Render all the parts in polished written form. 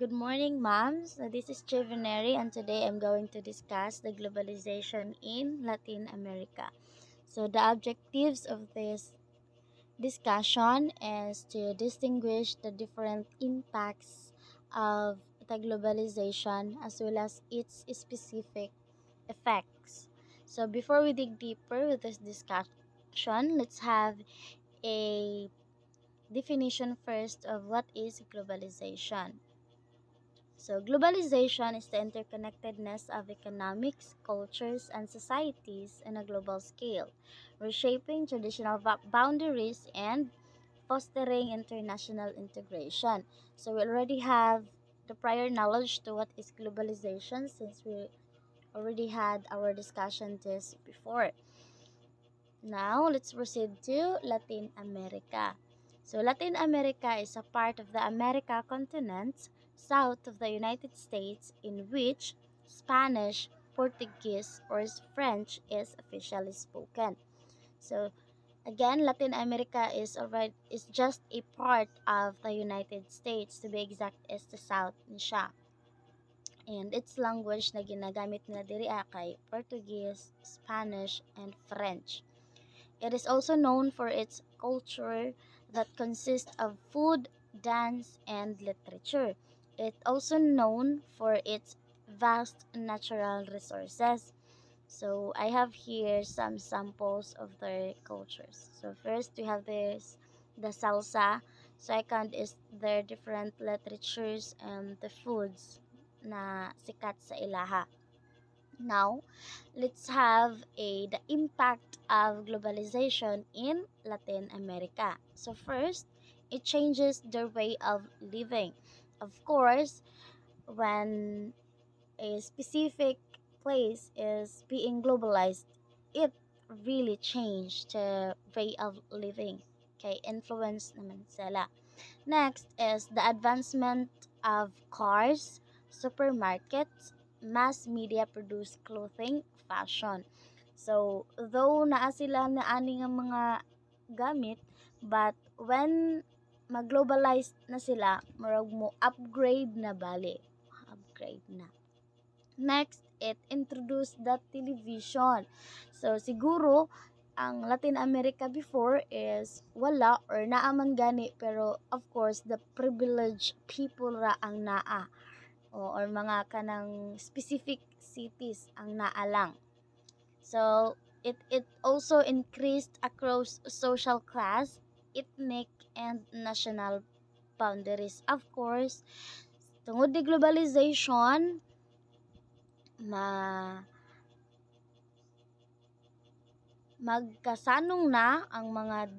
Good morning, ma'am. So this is Chivineri, and today I'm going to discuss the globalization in Latin America. So the objectives of this discussion is to distinguish the different impacts of the globalization as well as its specific effects. So before we dig deeper with this discussion, let's have a definition first of what is globalization. So, globalization is the interconnectedness of economics, cultures, and societies on a global scale, reshaping traditional boundaries and fostering international integration. So, we already have the prior knowledge to what is globalization since we already had our discussion this before. Now, let's proceed to Latin America. So, Latin America is a part of the America continent south of the United States in which Spanish, Portuguese, or French is officially spoken. So, again, Latin America is just a part of the United States. To be exact, is the south niya. And its language na ginagamit nila diri kay Portuguese, Spanish, and French. It is also known for its culture that consists of food, dance, and literature. It also known for its vast natural resources. So I have here some samples of their cultures. So first we have the salsa. Second is their different literatures and the foods na sikat sa ilaha. Now, let's have the impact of globalization in Latin America. So first, it changes their way of living. Of course, when a specific place is being globalized, it really changed the way of living. Okay, influence naman sila. Next is the advancement of cars, supermarkets, mass media produced clothing, fashion. So, though naa sila na ani nga mga gamit, but when mag-globalize na sila, murag mo upgrade na bali. Upgrade na. Next, it introduced the television. So, siguro, ang Latin America before is wala or naaman gani pero of course the privileged people ra ang naa or mga kanang specific cities ang naa lang. So it also increased across social class, ethnic and national boundaries. Of course, tungod di globalization ma magkasanong na ang mga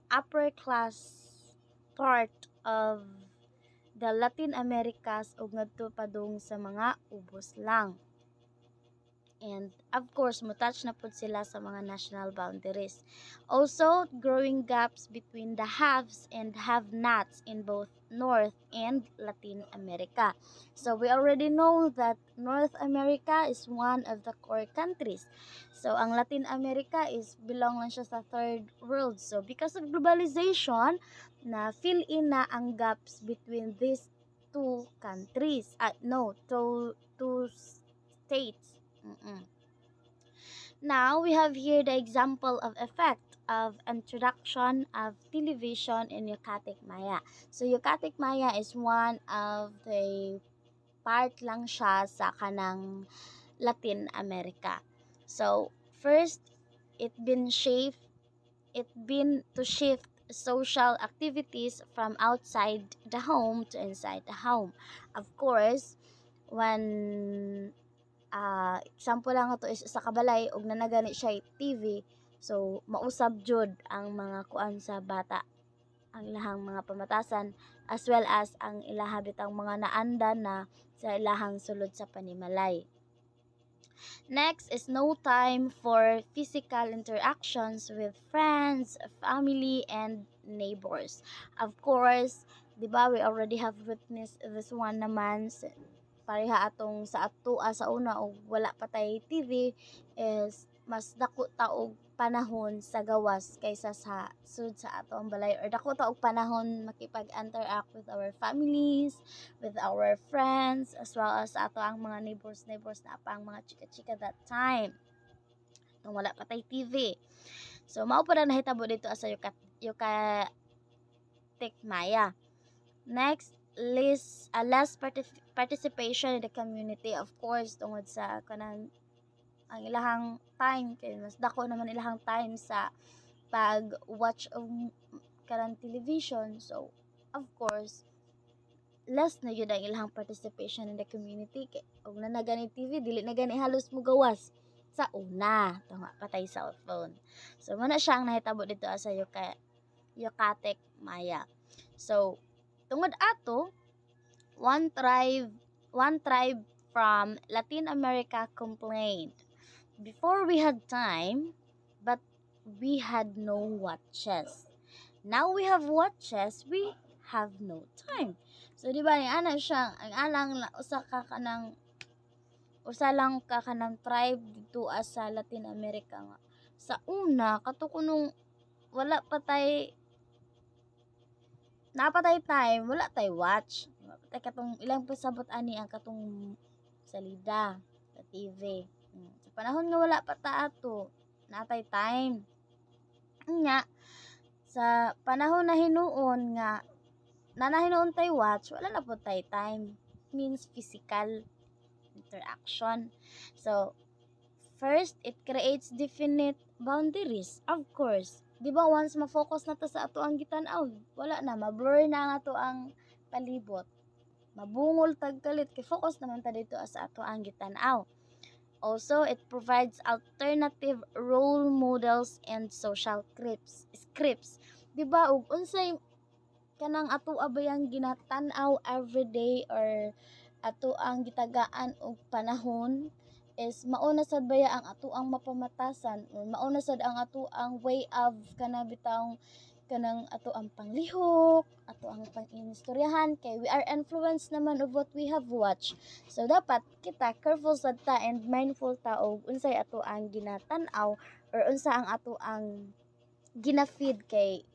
upper class part of the Latin Americas ug ngadto padung sa mga ubos lang. And of course, mutouch na pud sila sa mga national boundaries. Also, growing gaps between the haves and have-nots in both North and Latin America. So we already know that North America is one of the core countries. So ang Latin America is belong lang siya sa third world. So because of globalization, na fill in na ang gaps between these two countries. Two states. Now we have here the example of effect of introduction of television in Yucatec Maya. So Yucatec Maya is one of the part lang siya sa kanang Latin America. So first, it been to shift social activities from outside the home to inside the home. Of course, when example lang ato is sa kabalay og nanagani siya TV, so mausab jud ang mga kuan sa bata, ang ilahang mga pamatasan as well as ang ilaha bitang mga naanda na sa ilahang sulod sa panimalay. Next is no time for physical interactions with friends, family, and neighbors. Of course, di ba we already have witnessed this one naman pareha atong sa atua sa una og wala pa tay TV is mas dako ta og panahon sa gawas kaysa sa sud sa ato ang balay, or dako ta og panahon makipag-interact with our families, with our friends, as well as sa ato ang mga neighbors na pa ang mga chika-chika that time nung wala pa tay TV. So mao pa na nahitabo dito sa yuka tikmaya. Next, less participation in the community, of course, tungod sa kanang ang ilahang time kay mas dako naman ilahang time sa pag-watch of kanang television. So, of course, less na yun ang ilahang participation in the community kay og na gani TV dili na gani halos mo gawas sa una tunga patay cellphone. So mo na siya ang nahitabo dito sa Yucatec Maya. So tungod ato, one tribe from Latin America complained, before we had time, but we had no watches. Now we have watches, we have no time. So di ba ang ana siya, ang alang usa lang ka kanang tribe dito sa Latin America nga. Sa una kato kunong wala pa tay napatay time, wala tay watch. Napatay katong ilang pasabot ani ang katong salida sa TV. Sa panahon nga wala pa ta ato, natay time. Nya sa panahon na hinuon nga nanahinuon tay watch, wala na po tay time. Means physical interaction. So, first, it creates definite boundaries. Of course, di ba once ma-focus na to sa ato ang gitan-aw, wala na, ma-blur na nga to ang palibot. Mabungol tagkalit, kay focus naman ta dito sa ato ang gitan-aw. Also, it provides alternative role models and social scripts. Di ba ug unsay kanang ato abayang ginatan-aw everyday or ato ang gitagaan og panahon is mauna sad baya ang ato ang mapamatasan, or mauna sad ang ato ang way of kanang ato ang panglihok, ato ang panginistoryahan, kay we are influenced naman of what we have watched. So dapat kita careful sad ta and mindful ta og unsay ato ang ginatan-aw or unsa ang ato ang gina-feed, kay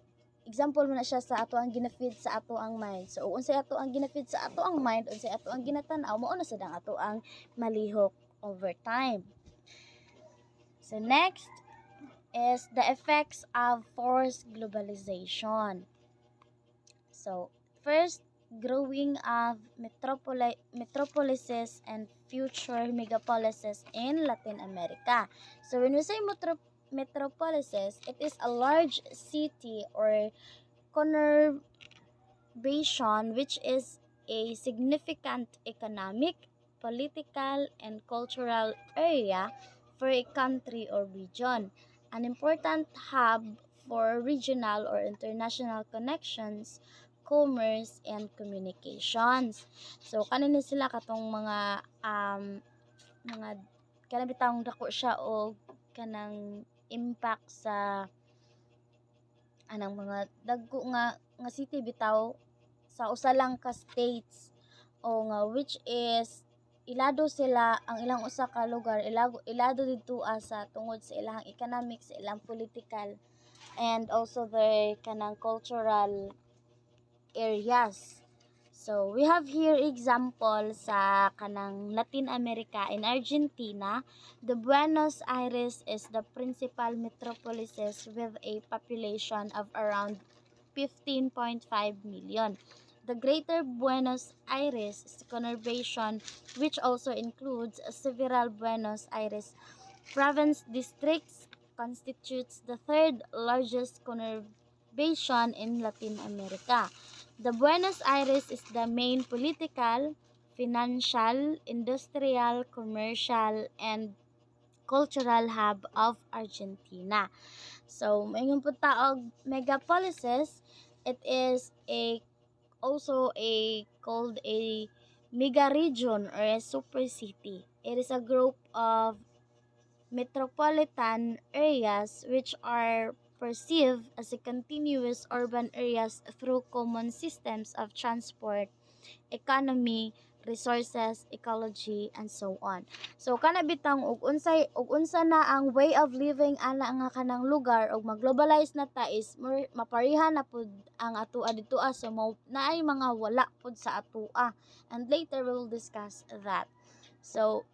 example mo na siya sa ato ang gina-feed sa ato ang mind. So unsay ato ang gina-feed sa ato ang mind, unsay ato ang ginatan-aw, mao na sad ang ato ang malihok over time. So next is the effects of forced globalization. So first, growing of metropolises and future megapolises in Latin America. So when we say metropolises, it is a large city or conurbation which is a significant economic, political, and cultural area for a country or region. An important hub for regional or international connections, commerce, and communications. So kanina sila katong mga kanang bitawng dako siya og kanang impact sa anang mga dagko nga city bitaw sa usa lang ka states, o nga which is ilado sila ang ilang usa ka lugar, ilado dito sa tungod sa ilang economic, sa ilang political, and also their kanang cultural areas. So we have here example sa kanang Latin America. In Argentina, the Buenos Aires is the principal metropolis with a population of around 15.5 million. The Greater Buenos Aires conurbation, which also includes several Buenos Aires province districts, constitutes the third largest conurbation in Latin America. The Buenos Aires is the main political, financial, industrial, commercial, and cultural hub of Argentina. So, mayroon po taog megapolises. It is also called a mega region or a super city. It is a group of metropolitan areas which are perceived as a continuous urban areas through common systems of transport, economy, resources, ecology, and so on. So kana bitang ug unsa na ang way of living ana nga kanang lugar ug mag-globalize na ta is maparihan na pud ang atoa ditoa, so naay mga wala pud sa atoa, and later we will discuss that. So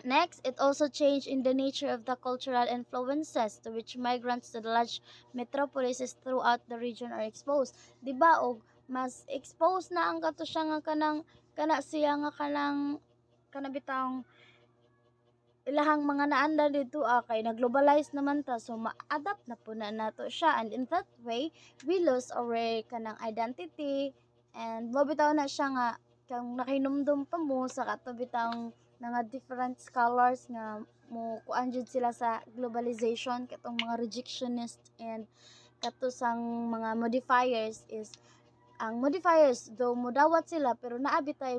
next, it also changed in the nature of the cultural influences to which migrants to the large metropolises throughout the region are exposed. Di ba og mas exposed na ang kato siya nga kana siya nga kanabitang ilahang mga naanda dito kay nag-globalize naman ta, so ma-adapt na po na nato siya, and in that way we lose our kanang identity, and mabitaw na siya nga kang nakinumdum pa mo sa kato bitang nga different scholars nga mo kuan jud sila sa globalization, katong mga rejectionist and kato sang mga modifiers is ang modifiers though modawat sila pero naabi tayo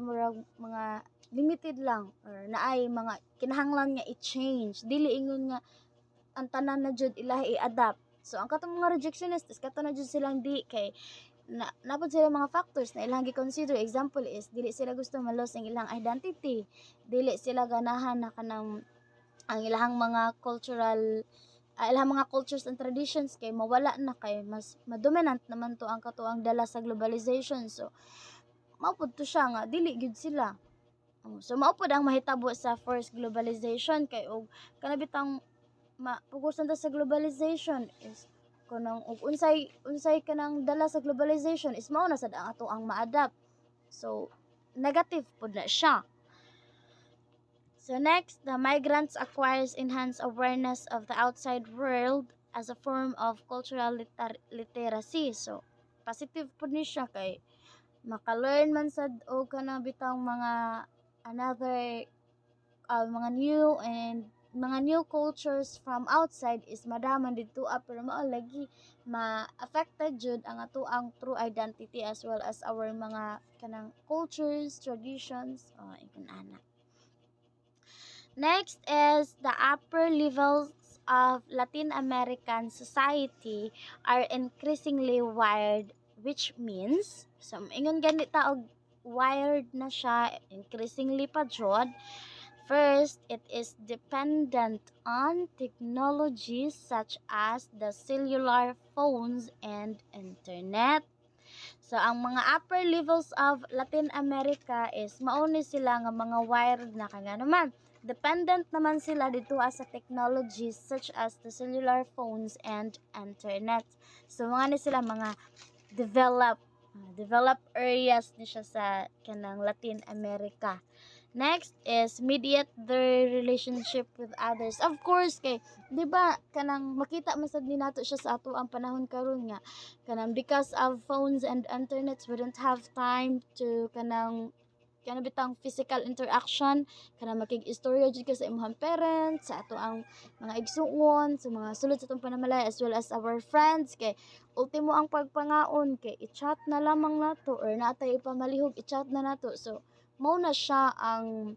mga limited lang or naay mga kinahanglan nga i-change, dili ingon nga ang tanan na jud ilahi i-adapt. So ang katong mga rejectionist is kato na jud silang di kay napod sila mga factors na ilang gi-consider. Example is dili sila gusto malos ang ilang identity, dili sila ganahan na kanang ang ilang mga cultural ilang mga cultures and traditions kay mawala na kay mas madominant naman to ang katuang dala sa globalization. So maupod to siya nga dili gyud sila. So maupod ang mahitabo sa first globalization kay og kanabitang mapugusan ta sa globalization is kanang og unsay kanang dala sa globalization is mao na sad ang ato ang ma-adapt. So negative pud na siya. So next, the migrants acquires enhanced awareness of the outside world as a form of cultural literacy. So positive pud ni siya kay maka-learn man sad og kanang bitang mga another mga new cultures from outside is madaman dito pero mao lagi ma-affected jud ang ato ang true identity as well as our mga kanang cultures, traditions, ikon ana. Next is the upper levels of Latin American society are increasingly wired, which means so ingon ganita og wired na siya increasingly pa jud. First, it is dependent on technologies such as the cellular phones and internet. So, ang mga upper levels of Latin America is mauni sila nga mga wired na kaya naman. Dependent naman sila dito sa technologies such as the cellular phones and internet. So, mga ni sila mga developed areas ni siya sa kanang Latin America. Next is mediate their relationship with others. Of course kay di ba kanang makita masad ni nato siya sa ato ang panahon karon nga kanang because of phones and internets we don't have time to kanang bitang physical interaction, kanang makig-istorya jud ka sa imong parents, sa ato ang mga igsuon, sa mga sulod sa atong panamalay as well as our friends kay ultimo ang pagpangaon kay i-chat na lamang nato or natay ipamalihog i-chat na nato. So mao na siya ang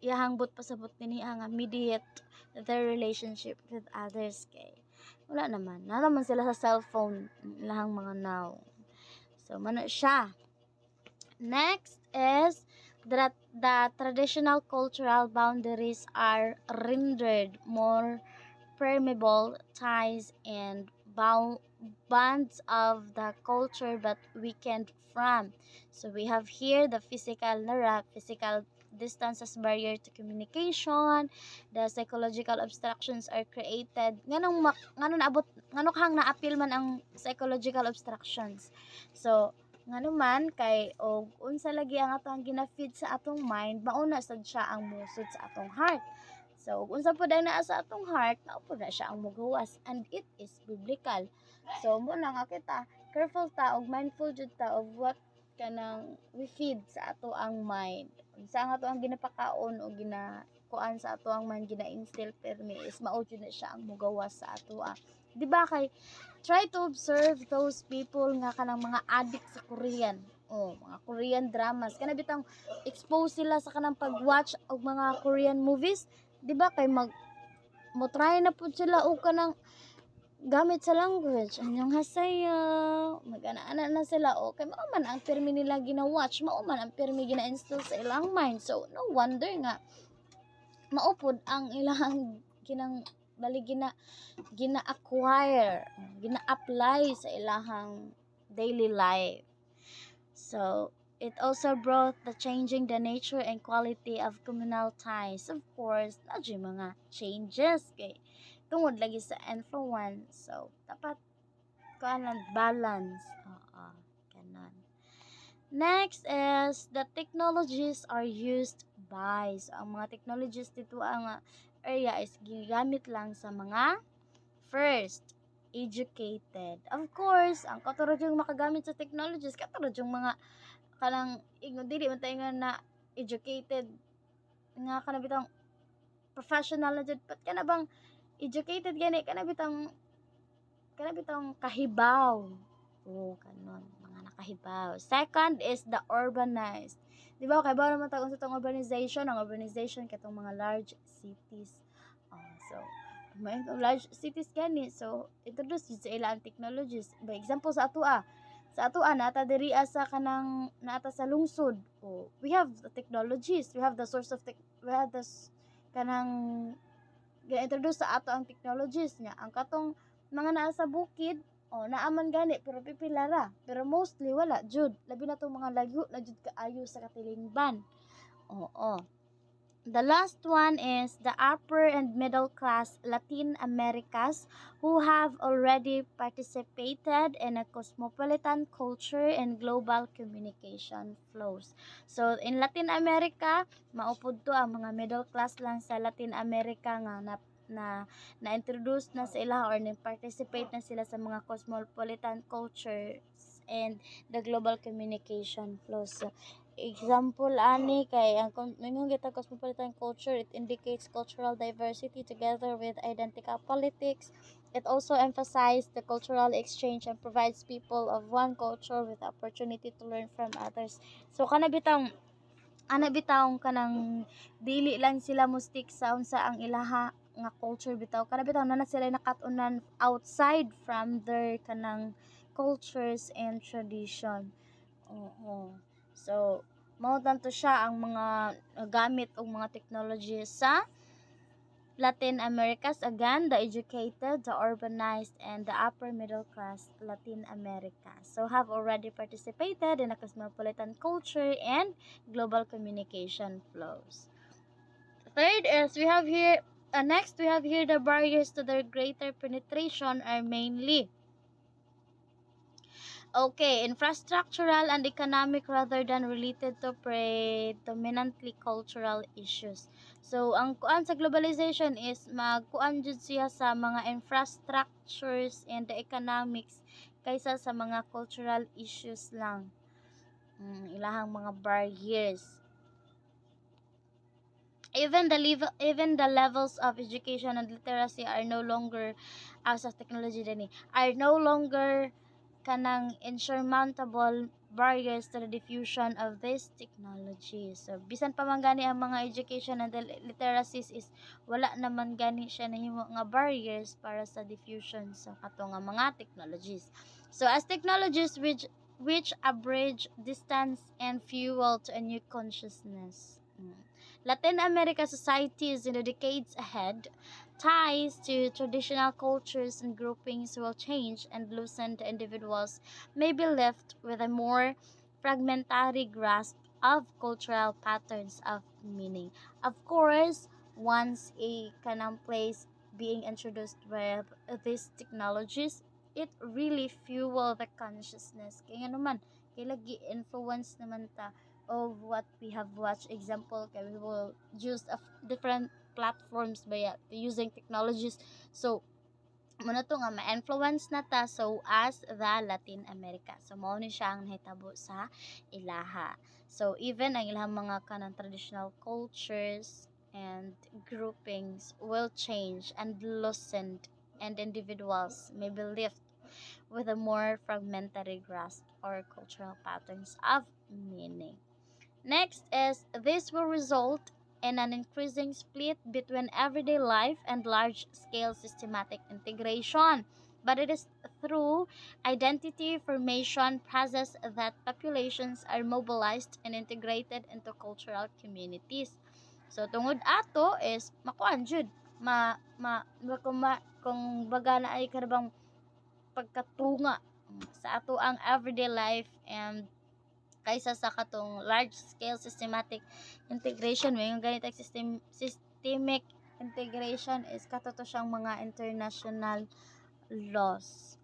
iyahang but pasabot dinhi nga mediate their relationship with others kay wala naman sila sa cellphone ilahang mga now. So mano siya. Next is that the traditional cultural boundaries are rendered more permeable ties and bonds of the culture but weakened from. So we have here the physical distance as barrier to communication. The psychological obstructions are created. Nganong hang na-appeal man ang psychological obstructions. So ngano man kay og unsa lagi ang atong gina-feed sa atong mind, mauna sad siya ang musod sa atong heart. So ug unsa pud ang naa sa atong heart, mao pud na siya ang mogawas, and it is biblical. So mo na nga kita careful ta og mindful jud ta of what kanang we feed sa ato ang mind. Unsa ang ato ang ginapakaon o ginakuan sa ato ang mind, gina-instill permi is mao jud na siya ang mogawas sa ato. Di ba kay try to observe those people nga kanang mga addict sa Korean. Mga Korean dramas. Kana bitang expose sila sa kanang pag-watch og mga Korean movies. Di ba kay mo try na pud sila og kanang gamit sa language, anyong hasayo, mag-ana-ana na sila, okay, mao man ang pirmi nila gina-watch, mao man ang pirmi gina-install sa ilang mind. So, no wonder nga, maupod ang ilang ginang bali gina-acquire, gina-apply sa ilahang daily life. So, it also brought the changing the nature and quality of communal ties. Of course, na mga changes kay tungod lagi sa influence. So, dapat kuanan balance. Oo, kanon. Next is the technologies are used by. So, ang mga technologies dito ang area is gigamit lang sa mga first educated. Of course, ang katurod yung makagamit sa technologies, katurod yung mga kanang dili man tayo nga na educated nga kana bitang professional na jud pat kana bang educated gani kana bitang kahibaw. Oh, kanon mga nakahibaw. Second is the urbanized. Di ba kay ba naman tawag sa tong urbanization, ang urbanization katong mga large cities. So may large cities gani, so introduce yun sa ila ang technologies. By example sa atua nata diri sa kanang naata sa lungsod. We have the technologies, we have the source of we have the kanang ga-introduce sa ato ang technologies niya. Ang katong mga naa sa bukid, naaman gani pero pipila ra. Pero mostly wala jud. Labi na tong mga lagyo na jud kaayo sa katilingban. Oo. The last one is the upper and middle class Latin Americas who have already participated in a cosmopolitan culture and global communication flows. So in Latin America, maupod to ang mga middle class lang sa Latin America nga na-introduce na sila or na-participate na sila sa mga cosmopolitan cultures and the global communication flows. So, example ani kay ang mingon kita cosmopolitan culture, it indicates cultural diversity together with identical politics. It also emphasizes the cultural exchange and provides people of one culture with the opportunity to learn from others. So kana bitawng kanang dili lang sila mo stick sa unsa ang ilaha nga culture bitaw, kana bitaw na sila nakatunan outside from their kanang cultures and tradition. Oo. So, mao tanto siya ang mga gamit og mga technology sa Latin Americas. Again, the educated, the urbanized, and the upper middle class Latin America. So, have already participated in a cosmopolitan culture and global communication flows. Third is next we have here the barriers to their greater penetration are mainly infrastructural and economic rather than related to predominantly cultural issues. So, ang kuan sa globalization is magkuan jud siya sa mga infrastructures and the economics kaysa sa mga cultural issues lang. Ilahang mga barriers. Even the levels of education and literacy are no longer as of technology are no longer kanang insurmountable barriers to the diffusion of this technology. So bisan pa man gani ang mga education and literacies is wala naman gani siya nahimo nga barriers para sa diffusion sa kato nga mga technologies. So as technologies which abridge distance and fuel to a new consciousness. Latin America societies in the decades ahead, ties to traditional cultures and groupings will change and loosened individuals may be left with a more fragmentary grasp of cultural patterns of meaning. Of course, once a kanang place being introduced with these technologies, it really fuel the consciousness. Kaya naman, kaya lagi influence naman ta of what we have watched. Example, we will use different platforms by using technologies. So, muna to nga ma-influence na ta so as the Latin America. So, mao ni siya ang nahitabo sa ilaha. So, even ang ilang mga kanang traditional cultures and groupings will change and loosened and individuals may be left with a more fragmentary grasp or cultural patterns of meaning. Next is this will result in an increasing split between everyday life and large-scale systematic integration. but it is through identity formation process that populations are mobilized and integrated into cultural communities. So tungod ato is makuan jud kung baga na ay karabang pagkatunga sa ato ang everyday life and kaysa sa katong large scale systematic integration may ganitong systemic integration is katoto siyang mga international laws.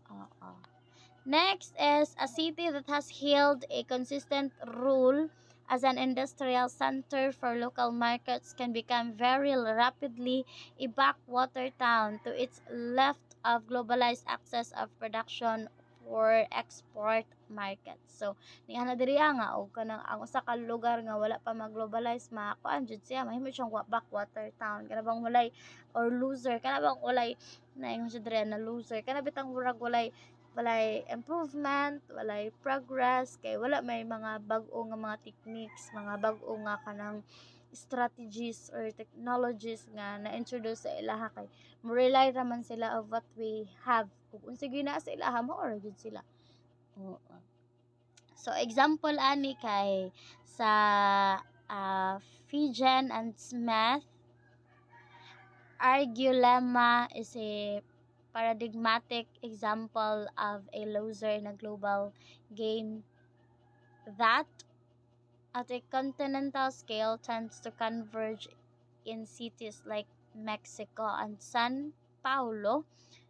Next is a city that has held a consistent role as an industrial center for local markets can become very rapidly a backwater town to its left of globalized access of production for export markets. So, niya na diri nga og kanang ang usa ka lugar nga wala pa mag-globalize makuan jud siya mahimo siyang backwater town. Kana bang walay or loser, kana bang walay naingon siya diri na loser. Kana bitang murag walay improvement, walay progress, kay wala may mga bag-o nga mga techniques, mga bag-o nga kanang strategies or technologies nga na-introduce sa ilaha kay mo-rely raman sila of what we have. Kung sige na sa ilaha mo or good sila. Oo. So example ani kay sa Fijen and Smith, Argulemma is a paradigmatic example of a loser in a global game that, at a continental scale, tends to converge in cities like Mexico and San Paulo.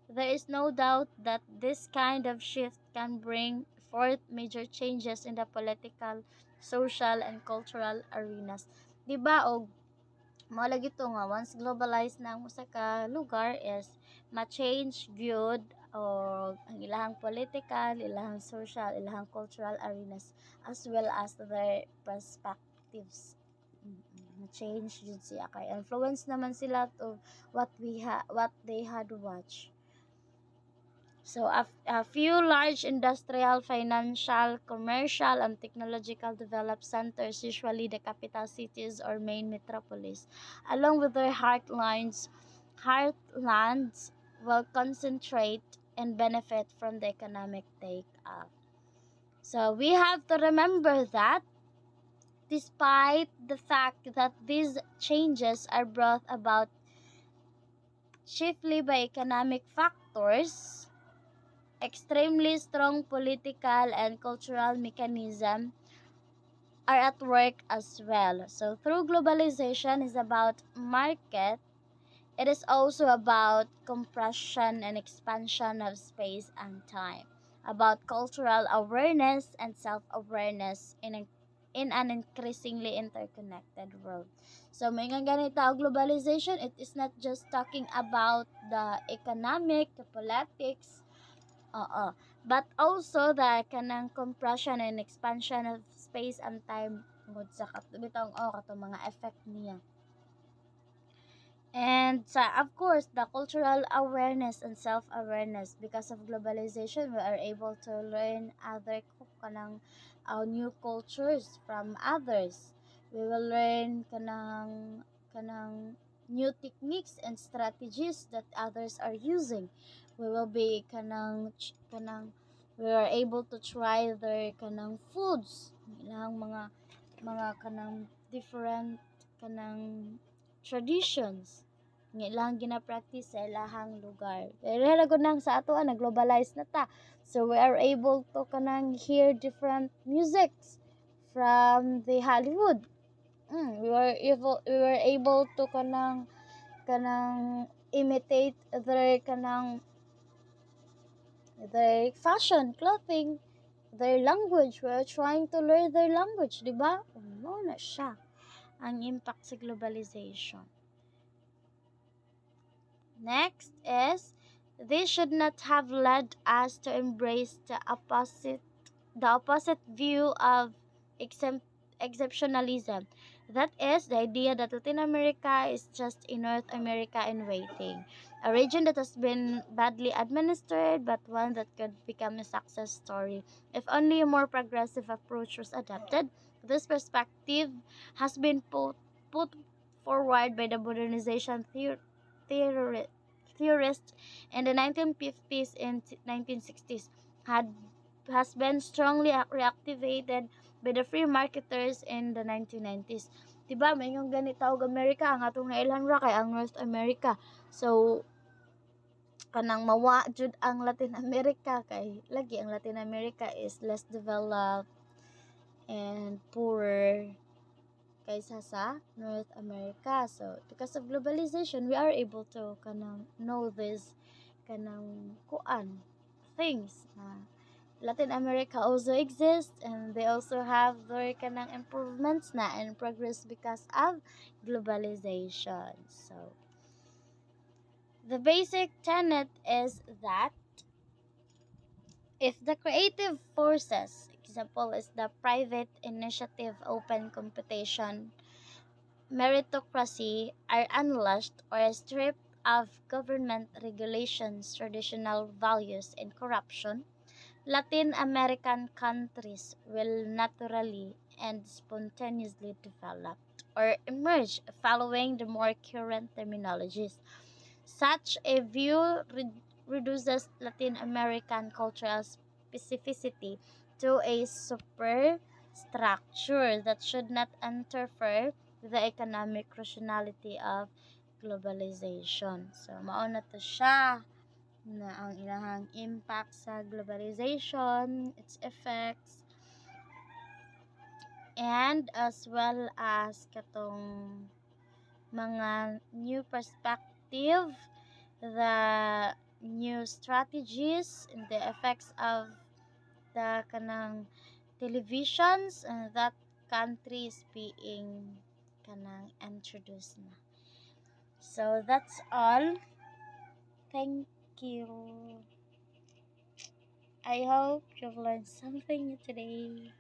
There is no doubt that this kind of shift can bring forth major changes in the political, social, and cultural arenas. Diba og mao lagi to nga once globalized na ang usa ka lugar is ma-change gyud o ang ilahang political, ilahang social, ilahang cultural arenas as well as their perspectives. Ma-change gyud siya kay influence naman sila to what they had watched. So a few large industrial, financial, commercial, and technological developed centers, usually the capital cities or main metropolis, along with their heartlands, will concentrate and benefit from the economic take-off. So we have to remember that despite the fact that these changes are brought about chiefly by economic factors, extremely strong political and cultural mechanisms are at work as well. So through globalization is about market, it is also about compression and expansion of space and time, about cultural awareness and self-awareness in an increasingly interconnected world. So may nga ganito ang globalization, it is not just talking about the economic, the politics, but also the kanang compression and expansion of space and time ngod sa katong mga effect niya. And of course, the cultural awareness and self-awareness, because of globalization, we are able to learn other kanang new cultures from others. We will learn kanang new techniques and strategies that others are using. We will be we are able to try their kanang foods, ilang mga kanang different kanang traditions nga ilang gina-practice sa ilahang lugar. Pero lagod nang sa ato na-globalize na ta. So we are able to kanang hear different musics from the Hollywood. We were able to kanang imitate their fashion, clothing, their language. We are trying to learn their language, di ba? Mo na siya ang impact sa globalization. Next is, this should not have led us to embrace the opposite view of exceptionalism. That is, the idea that Latin America is just a North America in waiting, a region that has been badly administered, but one that could become a success story if only a more progressive approach was adopted. This perspective has been put forward by the modernization theory theorists in the 1950s and 1960s had has been strongly reactivated by the free marketers in the 1990s. Diba, may yung ganit tawag Amerika, ang atong nailhan ra kay ang North America. So, kanang mawa jud ang Latin America kay lagi ang Latin America is less developed and poorer kaysa sa North America. So, because of globalization, we are able to kanang know this kanang kuan things na Latin America also exists and they also have their kanang improvements na and progress because of globalization. So, the basic tenet is that if the creative forces, example is the private initiative, open competition, meritocracy, are unleashed or stripped of government regulations, traditional values, and corruption, Latin American countries will naturally and spontaneously develop or emerge following the more current terminologies. Such a view reduces Latin American cultural specificity to a superstructure that should not interfere with the economic rationality of globalization. So, mao na to siya na ang ilahang impact sa globalization, its effects, and as well as katong mga new perspective, the new strategies, and the effects of the kanang televisions that country is being kanang introduced na. So that's all. Thank you. I hope you've learned something today.